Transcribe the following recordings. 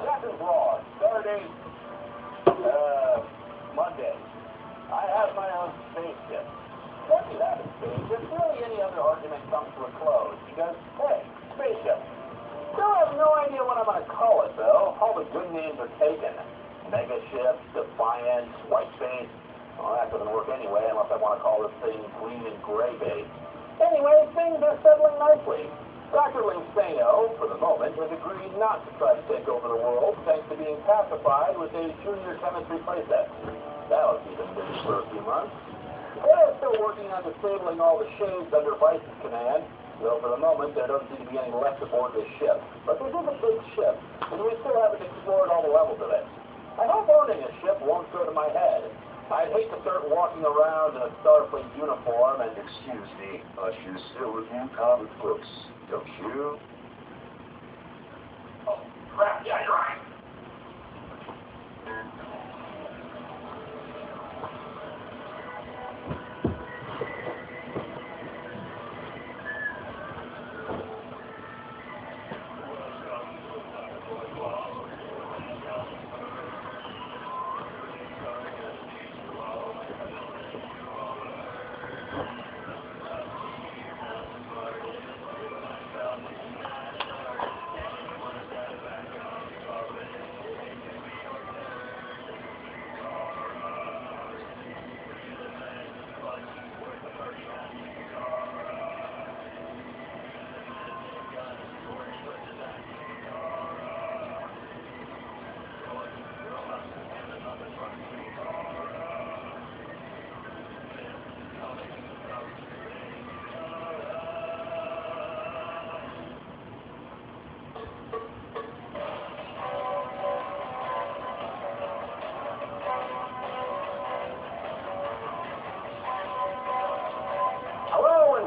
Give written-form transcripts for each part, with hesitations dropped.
Captain Broad, Saturday, Monday. I have my own spaceship. Don't you have a spaceship? Really, any other argument comes to a close. Because, hey, spaceship. Still have no idea what I'm going to call it, though. All the good names are taken. Mega Ship, Defiant, White Space. Well, that doesn't work anyway, unless I want to call this thing Green and Gray Base. Anyway, things are settling nicely. Dr. Linceno, for the moment, has agreed not to try to take over the world, thanks to being pacified with a junior chemistry playset. That'll keep him busy for a few months. They're still working on disabling all the shades under Vice's command, though for the moment there doesn't seem to be any left aboard this ship. But this is a big ship, and we still haven't explored all the levels of it. I hope owning a ship won't go to my head. I'd hate to start walking around in a Starfleet uniform and... Excuse me, you still review comic books, don't you? Oh, crap, yeah, you're right.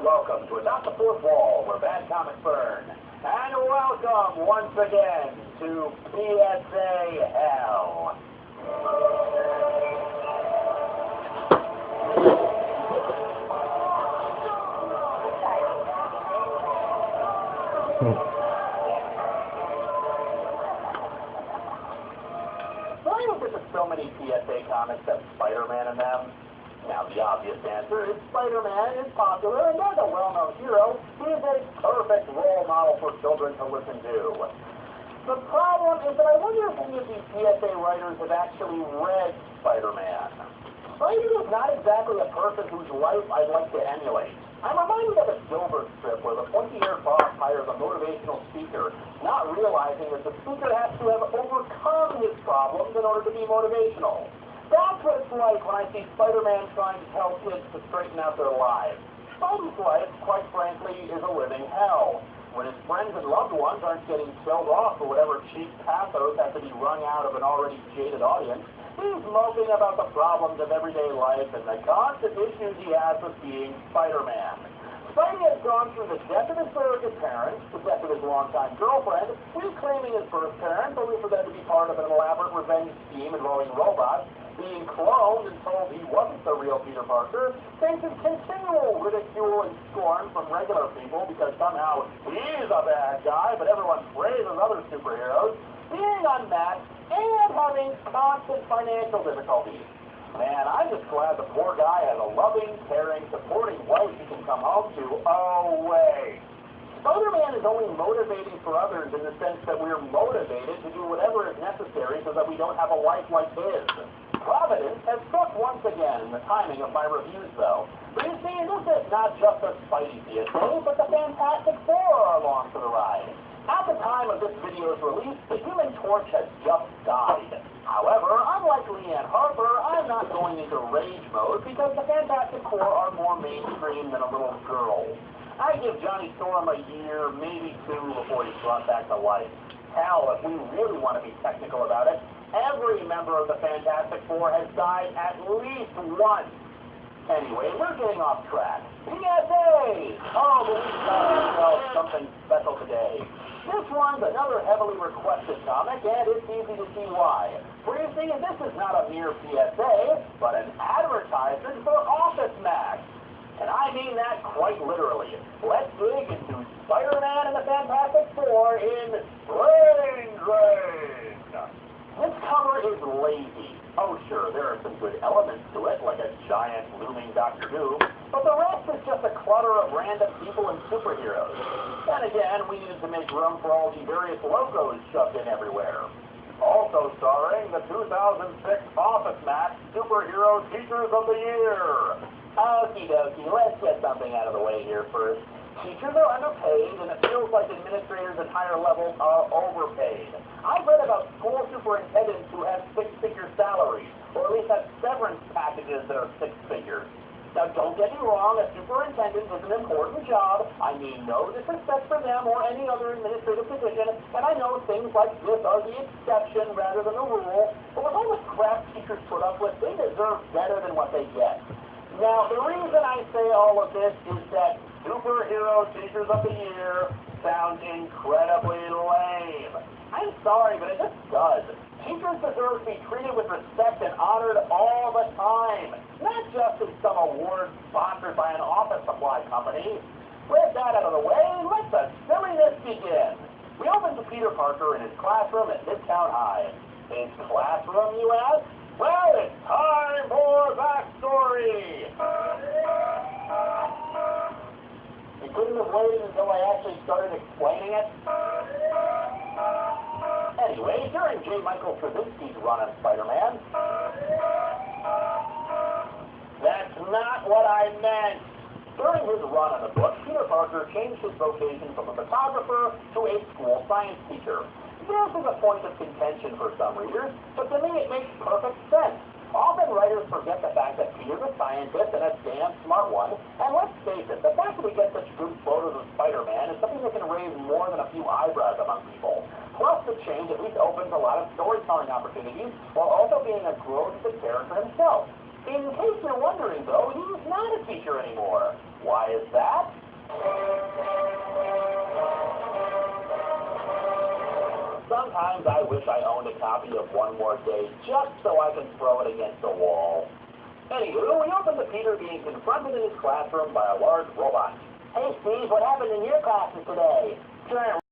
Welcome to Adopt the Fourth Wall, where bad comics burn. And welcome once again to PSA Hell. Why is there so many PSA comics that have Spider-Man in them? Now, the obvious answer is Spider-Man is popular, and as a well-known hero, he is a perfect role model for children to listen to. The problem is that I wonder if any of these PSA writers have actually read Spider-Man. Spidey is not exactly a person whose life I'd like to emulate. I'm reminded of a Gilbert strip where the pointy-eared boss hires a motivational speaker, not realizing that the speaker has to have overcome his problems in order to be motivational. That's what it's like when I see Spider-Man trying to tell kids to straighten out their lives. Spidey's life, quite frankly, is a living hell. When his friends and loved ones aren't getting killed off for whatever cheap pathos has to be wrung out of an already jaded audience, he's moping about the problems of everyday life and the constant issues he has with being Spider-Man. Spidey has gone through the death of his surrogate parents, the death of his longtime girlfriend, reclaiming his birth parents, only for them to be part of an elaborate revenge scheme involving robots, being cloned and told he wasn't the real Peter Parker, faces continual ridicule and scorn from regular people because somehow he's a bad guy, but everyone praises other superheroes, being unmatched, and having constant financial difficulties. Man, I'm just glad the poor guy has a loving, caring, supporting wife he can come home to. Oh, wait. Spider-Man is only motivating for others in the sense that we're motivated to do whatever is necessary so that we don't have a life like his. Providence has struck once again in the timing of my reviews, though. But you see, this is not just a Spidey PSA, but the Fantastic Four are along for the ride. At the time of this video's release, the Human Torch has just died. However, unlike Leanne Harper, I'm not going into rage mode because the Fantastic Four are more mainstream than a little girl. I give Johnny Storm a year, maybe two, before he's brought back to life. Hell, if we really want to be technical about it, every member of the Fantastic Four has died at least once. Anyway, we're getting off track. PSA! Oh, but we got ourselves something special today. This one's another heavily requested comic, and it's easy to see why. For you see, this is not a mere PSA, but an advertisement for Office Max. And I mean that quite literally. Let's dig into Spider-Man and the Fantastic Four good elements to it, like a giant looming Doctor Who, but the rest is just a clutter of random people and superheroes. And again, we needed to make room for all the various logos shoved in everywhere. Also starring the 2006 Office Max Superhero Teachers of the Year. Okie dokie, let's get something out of the way here first. Teachers are underpaid, and it feels like administrators at higher levels are overpaid. I've read about school superintendents who have six-figure salaries, or at least have severance packages that are six figures. Now, don't get me wrong, a superintendent is an important job. I mean no disrespect for them or any other administrative position, and I know things like this are the exception rather than the rule, but with all the crap teachers put up with, they deserve better than what they get. Now, the reason I say all of this is that Superhero Teachers of the Year sounds incredibly lame. I'm sorry, but it just does. Teachers deserve to be treated with respect and honored all the time, not just in some award sponsored by an office supply company. With that out of the way, let the silliness begin. We open to Peter Parker in his classroom at Midtown High. His classroom, you ask? Well, it's time for backstory. You couldn't have waited until I actually started explaining it? Anyway, during J. Michael Straczynski's run on Spider-Man, that's not what I meant. During his run on the book, Peter Parker changed his vocation from a photographer to a school science teacher. This is a point of contention for some readers, but to me it makes perfect sense. Often writers forget the fact that Peter's a scientist and a damn smart one, and let's face it, the fact that we get such good photos of Spider-Man is something that can raise more than a few eyebrows among people. Plus, the change at least opens a lot of storytelling opportunities, while also being a growth of the character himself. In case you're wondering, though, he's not a teacher anymore. Why is that? Sometimes I wish I owned a copy of One More Day just so I can throw it against the wall. Anywho, we open to Peter being confronted in his classroom by a large robot. Hey Steve, what happened in your classes today?